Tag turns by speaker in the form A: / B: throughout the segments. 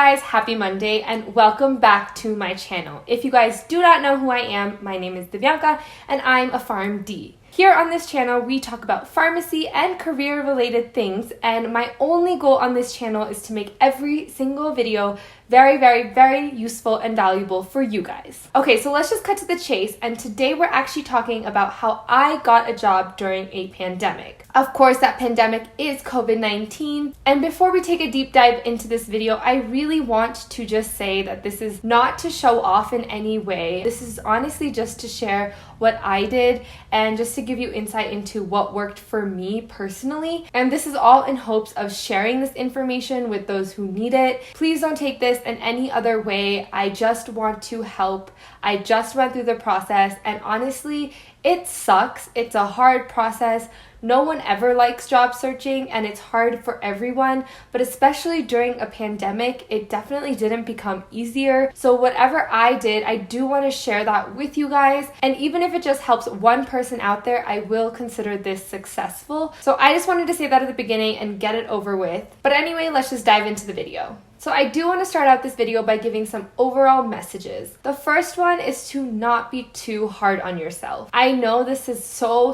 A: guys, happy Monday and welcome back to my channel. If you guys do not know who I am, my name is Divyanka and I'm a PharmD. Here on this channel, we talk about pharmacy and career-related things, and my only goal on this channel is to make every single video very useful and valuable for you guys. Okay, so let's just cut to the chase, and today we're actually talking about how I got a job during a pandemic. Of course, that pandemic is COVID-19, and before we take a deep dive into this video, I really want to just say that this is not to show off in any way. This is honestly just to share what I did and just to give you insight into what worked for me personally. And this is all in hopes of sharing this information with those who need it. Please don't take this in any other way. I just want to help. I just went through the process, and honestly, it sucks. It's a hard process. No one ever likes job searching, and it's hard for everyone, but especially during a pandemic, it definitely didn't become easier. So whatever I did, I do want to share that with you guys, and even if it just helps one person out there, I will consider this successful. So I just wanted to say that at the beginning and get it over with. But anyway, let's just dive into the video. So I do want to start out this video by giving some overall messages. The first one is to not be too hard on yourself. I know this is so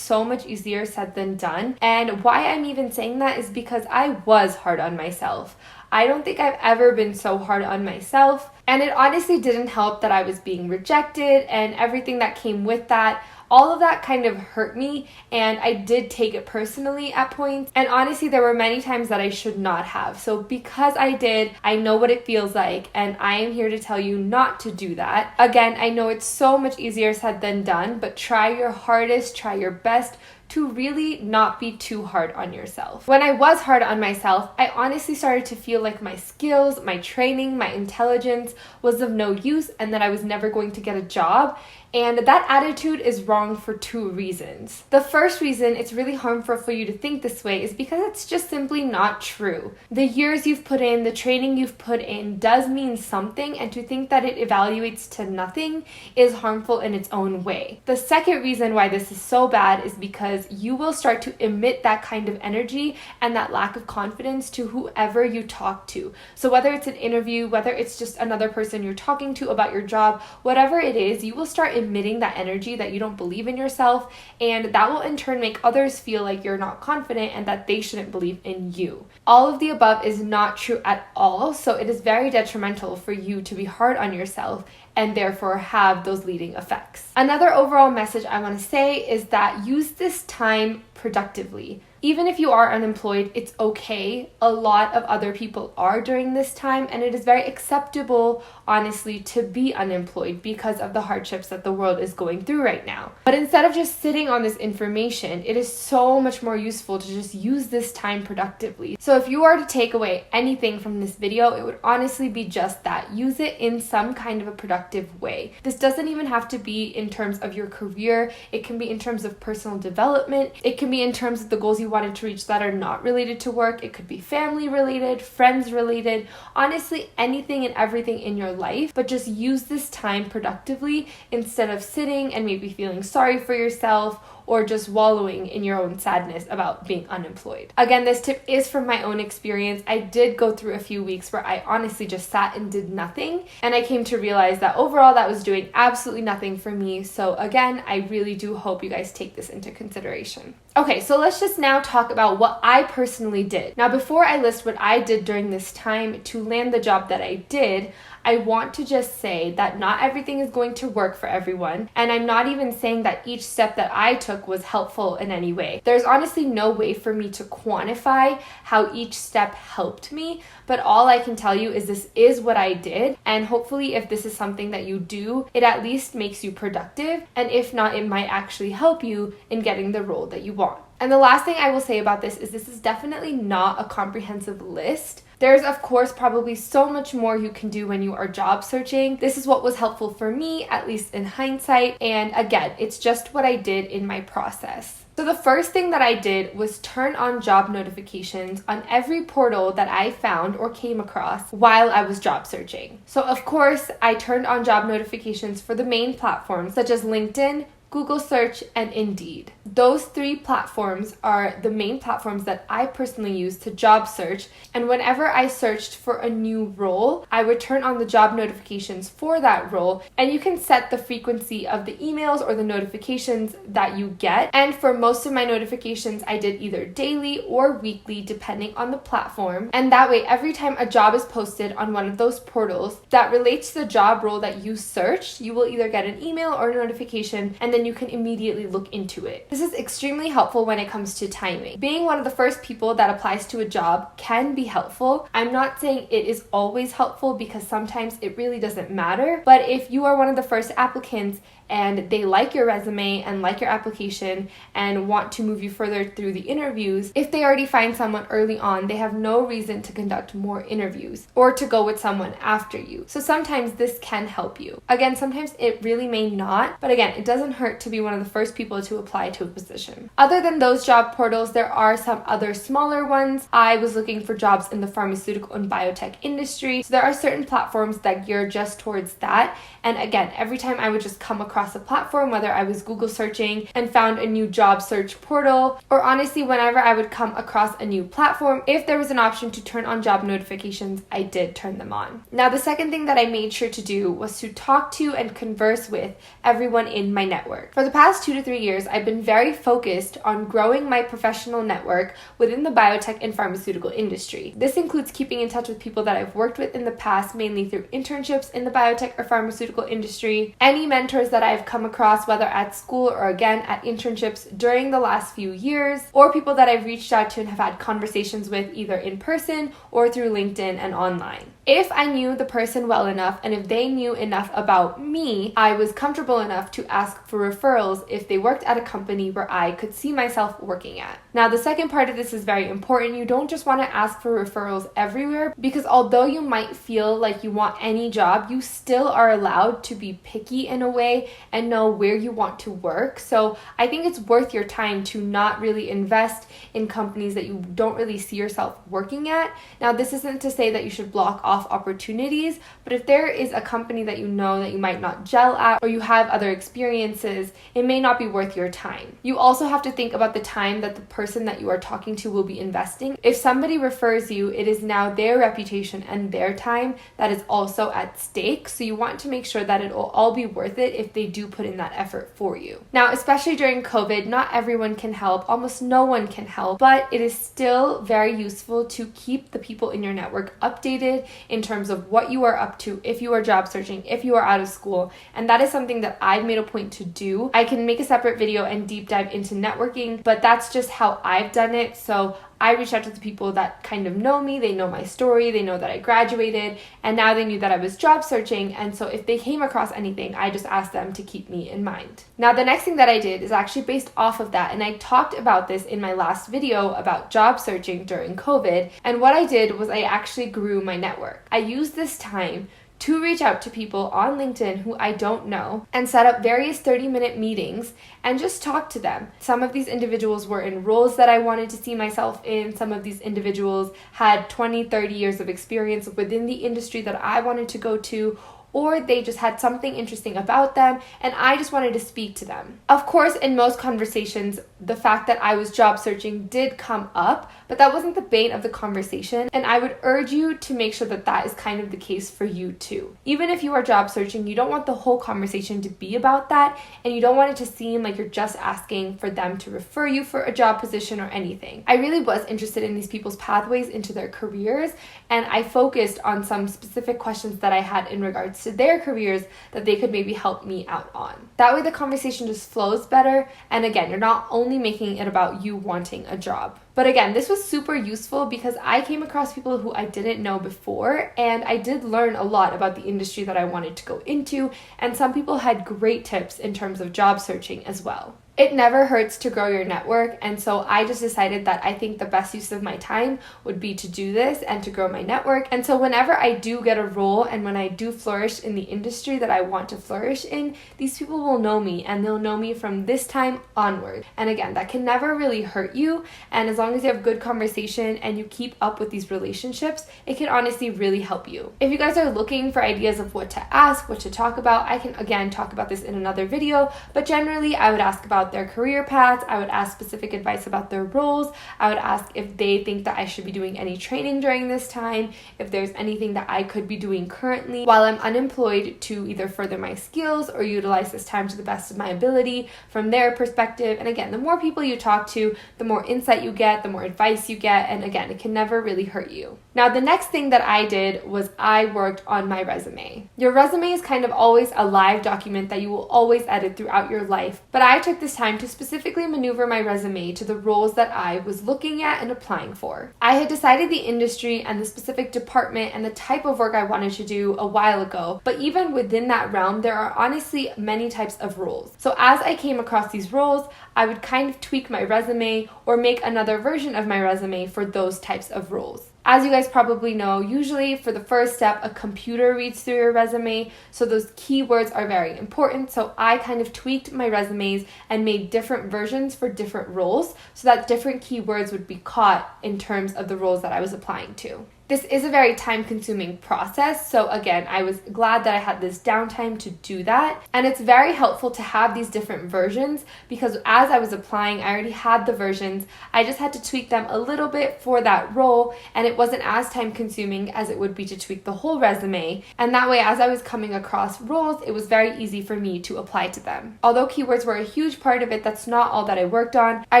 A: much easier said than done, and why I'm even saying that is because I was hard on myself. I don't think I've ever been so hard on myself, and it honestly didn't help that I was being rejected and everything that came with that. All of that kind of hurt me, and I did take it personally at points, and honestly there were many times that I should not have. So because I did, I know what it feels like, and I am here to tell you not to do that. Again, I know it's so much easier said than done, but try your hardest, try your best to really not be too hard on yourself. When I was hard on myself, I honestly started to feel like my skills, my training, my intelligence was of no use and that I was never going to get a job. And that attitude is wrong for two reasons. The first reason it's really harmful for you to think this way is because it's just simply not true. The years you've put in, the training you've put in does mean something, and to think that it evaluates to nothing is harmful in its own way. The second reason why this is so bad is because you will start to emit that kind of energy and that lack of confidence to whoever you talk to. So whether it's an interview, whether it's just another person you're talking to about your job, whatever it is, you will start emitting that energy that you don't believe in yourself, and that will in turn make others feel like you're not confident and that they shouldn't believe in you. All of the above is not true at all, so it is very detrimental for you to be hard on yourself and therefore have those leading effects. Another overall message I want to say is that use this time productively. Even if you are unemployed, it's okay. A lot of other people are during this time, and it is very acceptable, honestly, to be unemployed because of the hardships that the world is going through right now. But instead of just sitting on this information, it is so much more useful to just use this time productively. So if you are to take away anything from this video, it would honestly be just that. Use it in some kind of a productive way. This doesn't even have to be in terms of your career. It can be in terms of personal development. It can be in terms of the goals you wanted to reach that are not related to work. It could be family related, friends related, honestly anything and everything in your life, but just use this time productively instead of sitting and maybe feeling sorry for yourself or just wallowing in your own sadness about being unemployed. Again, this tip is from my own experience. I did go through a few weeks where I honestly just sat and did nothing, and I came to realize that overall that was doing absolutely nothing for me. So again, I really do hope you guys take this into consideration. Okay, so let's just now talk about what I personally did. Now, before I list what I did during this time to land the job that I did, I want to just say that not everything is going to work for everyone, and I'm not even saying that each step that I took was helpful in any way. There's honestly no way for me to quantify how each step helped me, but all I can tell you is this is what I did, and hopefully if this is something that you do, it at least makes you productive, and if not, it might actually help you in getting the role that you want. And the last thing I will say about this is definitely not a comprehensive list. There's of course probably so much more you can do when you are job searching. This is what was helpful for me, at least in hindsight, and again, it's just what I did in my process. So the first thing that I did was turn on job notifications on every portal that I found or came across while I was job searching. So of course, I turned on job notifications for the main platforms such as LinkedIn, Google Search, and Indeed. Those 3 platforms are the main platforms that I personally use to job search, and whenever I searched for a new role, I would turn on the job notifications for that role, and you can set the frequency of the emails or the notifications that you get. And for most of my notifications, I did either daily or weekly depending on the platform, and that way every time a job is posted on one of those portals that relates to the job role that you searched, you will either get an email or a notification, and then you can immediately look into it. This is extremely helpful when it comes to timing. Being one of the first people that applies to a job can be helpful. I'm not saying it is always helpful because sometimes it really doesn't matter, but if you are one of the first applicants and they like your resume and like your application and want to move you further through the interviews, if they already find someone early on, they have no reason to conduct more interviews or to go with someone after you. So sometimes this can help you. Again, sometimes it really may not, but again, it doesn't hurt to be one of the first people to apply to a position. Other than those job portals, there are some other smaller ones. I was looking for jobs in the pharmaceutical and biotech industry. So there are certain platforms that gear just towards that. And again, every time I would just come across a platform, whether I was Google searching and found a new job search portal, or honestly, whenever I would come across a new platform, if there was an option to turn on job notifications, I did turn them on. Now, the second thing that I made sure to do was to talk to and converse with everyone in my network. For the past 2 to 3 years, I've been very focused on growing my professional network within the biotech and pharmaceutical industry. This includes keeping in touch with people that I've worked with in the past, mainly through internships in the biotech or pharmaceutical industry, any mentors that I've come across, whether at school or again at internships during the last few years, or people that I've reached out to and have had conversations with either in person or through LinkedIn and online. If I knew the person well enough and if they knew enough about me, I was comfortable enough to ask for referrals if they worked at a company where I could see myself working at. Now, the second part of this is very important. You don't just want to ask for referrals everywhere, because although you might feel like you want any job, you still are allowed to be picky in a way and know where you want to work. So I think it's worth your time to not really invest in companies that you don't really see yourself working at. Now, this isn't to say that you should block off opportunities, but if there is a company that you know that you might not gel at, or you have other experiences, it may not be worth your time. You also have to think about the time that the person that you are talking to will be investing. If somebody refers you, it is now their reputation and their time that is also at stake. So you want to make sure that it will all be worth it if they do put in that effort for you. Now, especially during COVID, not everyone can help, almost no one can help, but it is still very useful to keep the people in your network updated in terms of what you are up to, if you are job searching, if you are out of school. And that is something that I've made a point to do. I can make a separate video and deep dive into networking, but that's just how I've done it. So I reached out to the people that kind of know me, they know my story, they know that I graduated, and now they knew that I was job searching, and so if they came across anything, I just asked them to keep me in mind. Now, the next thing that I did is actually based off of that, and I talked about this in my last video about job searching during COVID, and what I did was I actually grew my network. I used this time to reach out to people on LinkedIn who I don't know and set up various 30-minute meetings and just talk to them. Some of these individuals were in roles that I wanted to see myself in. Some of these individuals had 20, 30 years of experience within the industry that I wanted to go to, or they just had something interesting about them and I just wanted to speak to them. Of course, in most conversations, the fact that I was job searching did come up, but that wasn't the bane of the conversation, and I would urge you to make sure that that is kind of the case for you too. Even if you are job searching, you don't want the whole conversation to be about that, and you don't want it to seem like you're just asking for them to refer you for a job position or anything. I really was interested in these people's pathways into their careers, and I focused on some specific questions that I had in regards to their careers that they could maybe help me out on. That way the conversation just flows better, and again, you're not only making it about you wanting a job. But again, this was super useful because I came across people who I didn't know before, and I did learn a lot about the industry that I wanted to go into, and some people had great tips in terms of job searching as well. It never hurts to grow your network, and so I just decided that I think the best use of my time would be to do this and to grow my network. And so whenever I do get a role and when I do flourish in the industry that I want to flourish in, these people will know me and they'll know me from this time onward. And again, that can never really hurt you, and as long as you have good conversation and you keep up with these relationships, it can honestly really help you. If you guys are looking for ideas of what to ask, what to talk about, I can again talk about this in another video, but generally I would ask about their career paths. I would ask specific advice about their roles. I would ask if they think that I should be doing any training during this time, if there's anything that I could be doing currently while I'm unemployed to either further my skills or utilize this time to the best of my ability from their perspective. And again, the more people you talk to, the more insight you get, the more advice you get, and again, it can never really hurt you. Now, the next thing that I did was I worked on my resume. Your resume is kind of always a live document that you will always edit throughout your life, but I took this time to specifically maneuver my resume to the roles that I was looking at and applying for. I had decided the industry and the specific department and the type of work I wanted to do a while ago, but even within that realm, there are honestly many types of roles. So as I came across these roles, I would kind of tweak my resume or make another version of my resume for those types of roles. As you guys probably know, usually for the first step, a computer reads through your resume, so those keywords are very important. So I kind of tweaked my resumes and made different versions for different roles so that different keywords would be caught in terms of the roles that I was applying to. This is a very time-consuming process, so again, I was glad that I had this downtime to do that, and it's very helpful to have these different versions because as I was applying, I already had the versions. I just had to tweak them a little bit for that role, and it wasn't as time-consuming as it would be to tweak the whole resume, and that way, as I was coming across roles, it was very easy for me to apply to them. Although keywords were a huge part of it, that's not all that I worked on. I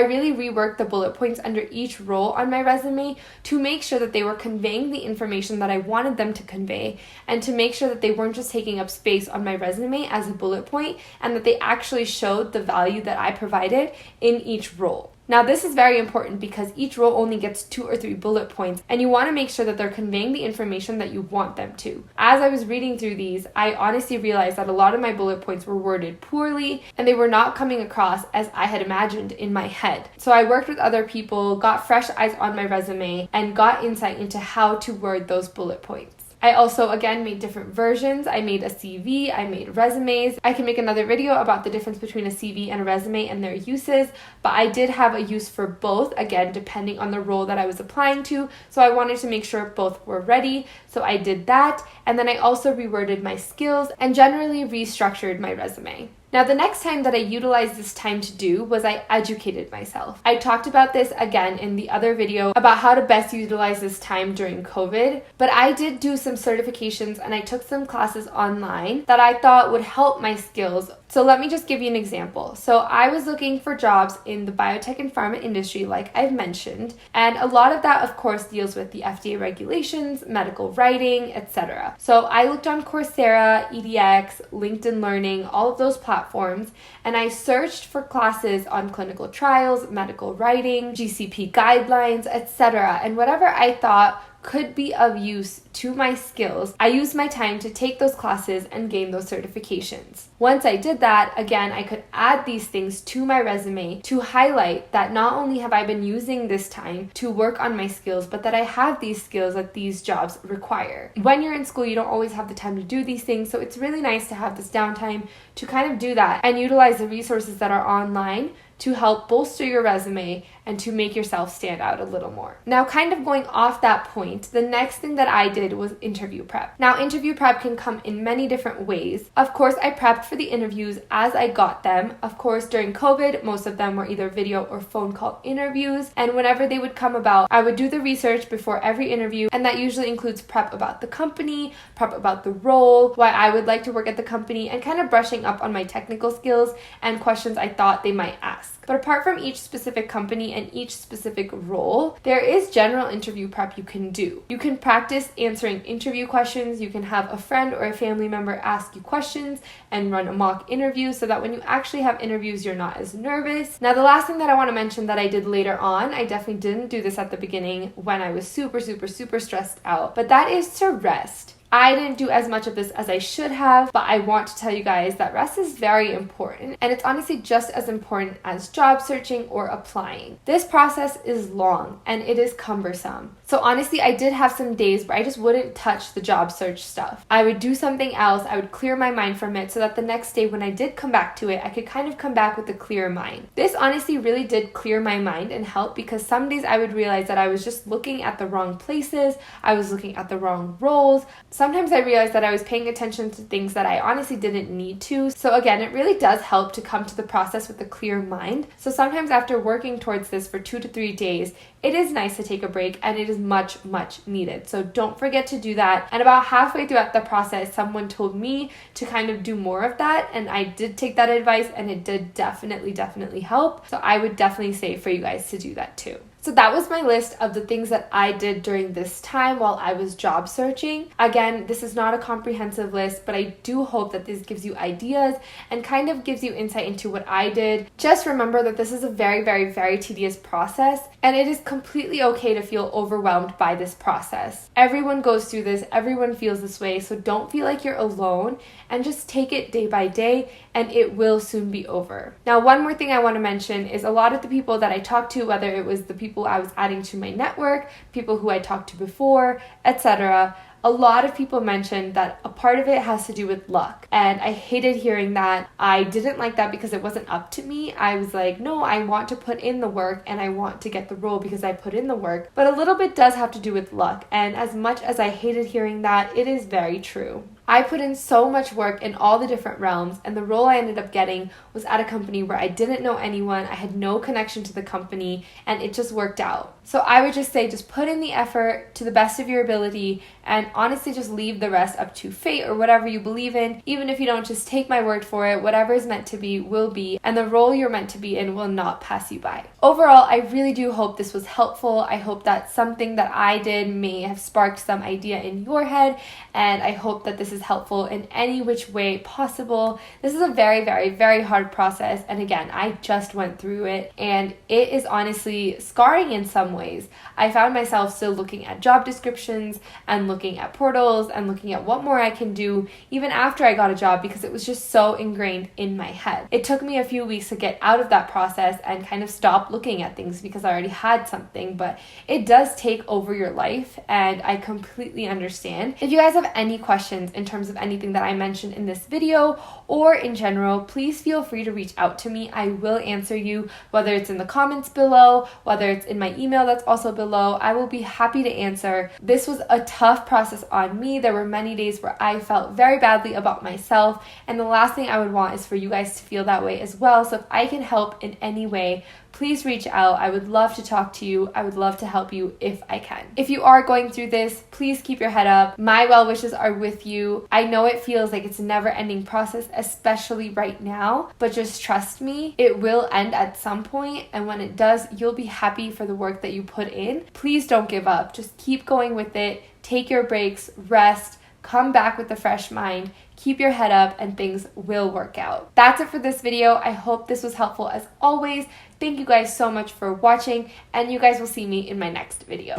A: really reworked the bullet points under each role on my resume to make sure that they were conveying the information that I wanted them to convey, and to make sure that they weren't just taking up space on my resume as a bullet point, and that they actually showed the value that I provided in each role. Now, this is very important because each role only gets 2 or 3 bullet points, and you want to make sure that they're conveying the information that you want them to. As I was reading through these, I honestly realized that a lot of my bullet points were worded poorly, and they were not coming across as I had imagined in my head. So I worked with other people, got fresh eyes on my resume, and got insight into how to word those bullet points. I also, again, made different versions. I made a CV, I made resumes. I can make another video about the difference between a CV and a resume and their uses, but I did have a use for both, again, depending on the role that I was applying to, so I wanted to make sure both were ready, so I did that, and then I also reworded my skills and generally restructured my resume. Now, the next time that I utilized this time to do was I educated myself. I talked about this again in the other video about how to best utilize this time during COVID, but I did do some certifications and I took some classes online that I thought would help my skills. So let me just give you an example. So I was looking for jobs in the biotech and pharma industry, like I've mentioned, and a lot of that, of course, deals with the FDA regulations, medical writing, etc. So I looked on Coursera, EDX, LinkedIn Learning, all of those platforms, and I searched for classes on clinical trials, medical writing, GCP guidelines, etc. And whatever I thought could be of use to my skills, I used my time to take those classes and gain those certifications. Once I did that, again, I could add these things to my resume to highlight that not only have I been using this time to work on my skills, but that I have these skills that these jobs require. When you're in school, you don't always have the time to do these things, so it's really nice to have this downtime to kind of do that and utilize the resources that are online to help bolster your resume and to make yourself stand out a little more. Now, kind of going off that point, the next thing that I did was interview prep. Now, interview prep can come in many different ways. Of course, I prepped for the interviews as I got them. Of course, during COVID, most of them were either video or phone call interviews, and whenever they would come about, I would do the research before every interview, and that usually includes prep about the company, prep about the role, why I would like to work at the company, and kind of brushing up on my technical skills and questions I thought they might ask. But apart from each specific company and each specific role, there is general interview prep you can do. You can practice answering interview questions. You can have a friend or a family member ask you questions and run a mock interview so that when you actually have interviews, you're not as nervous. Now, the last thing that I want to mention that I did later on, I definitely didn't do this at the beginning when I was super stressed out, but that is to rest. I didn't do as much of this as I should have, but I want to tell you guys that rest is very important, and it's honestly just as important as job searching or applying. This process is long and it is cumbersome. So honestly, I did have some days where I just wouldn't touch the job search stuff. I would do something else, I would clear my mind from it so that the next day when I did come back to it, I could kind of come back with a clear mind. This honestly really did clear my mind and help, because some days I would realize that I was just looking at the wrong places, I was looking at the wrong roles. Sometimes I realized that I was paying attention to things that I honestly didn't need to. So again, it really does help to come to the process with a clear mind. So sometimes after working towards this for 2 to 3 days, it is nice to take a break, and it is much needed. So don't forget to do that. And about halfway throughout the process, someone told me to kind of do more of that, and I did take that advice, and it did definitely help. So I would definitely say for you guys to do that too. So that was my list of the things that I did during this time while I was job searching. Again, this is not a comprehensive list, but I do hope that this gives you ideas and kind of gives you insight into what I did. Just remember that this is a very tedious process, and it is completely okay to feel overwhelmed by this process. Everyone goes through this, everyone feels this way, so don't feel like you're alone, and just take it day by day, and it will soon be over. Now, one more thing I want to mention is a lot of the people that I talked to, whether it was the people I was adding to my network, people who I talked to before, etc., a lot of people mentioned that a part of it has to do with luck. And I hated hearing that. I didn't like that because it wasn't up to me. I was like, no, I want to put in the work and I want to get the role because I put in the work. But a little bit does have to do with luck. And as much as I hated hearing that, it is very true. I put in so much work in all the different realms, and the role I ended up getting was at a company where I didn't know anyone, I had no connection to the company, and it just worked out. So I would just say, just put in the effort to the best of your ability, and honestly just leave the rest up to fate or whatever you believe in. Even if you don't, just take my word for it. Whatever is meant to be will be, and the role you're meant to be in will not pass you by. Overall, I really do hope this was helpful. I hope that something that I did may have sparked some idea in your head, and I hope that this is helpful in any which way possible. This is a very hard process, and again, I just went through it, and it is honestly scarring in some ways. I found myself still looking at job descriptions and looking at portals and looking at what more I can do even after I got a job, because it was just so ingrained in my head. It took me a few weeks to get out of that process and kind of stop looking at things because I already had something, but it does take over your life, and I completely understand. If you guys have any questions in terms of anything that I mentioned in this video or in general, please feel free to reach out to me. I will answer you, whether it's in the comments below, whether it's in my email that's also below. I will be happy to answer. This was a tough process on me. There were many days where I felt very badly about myself, and the last thing I would want is for you guys to feel that way as well. So if I can help in any way, please reach out. I would love to talk to you. I would love to help you if I can. If you are going through this, please keep your head up. My well wishes are with you. I know it feels like it's a never-ending process, especially right now, but just trust me, it will end at some point, and when it does, you'll be happy for the work that you put in. Please don't give up. Just keep going with it. Take your breaks, rest, come back with a fresh mind, keep your head up, and things will work out. That's it for this video. I hope this was helpful as always. Thank you guys so much for watching, and you guys will see me in my next video.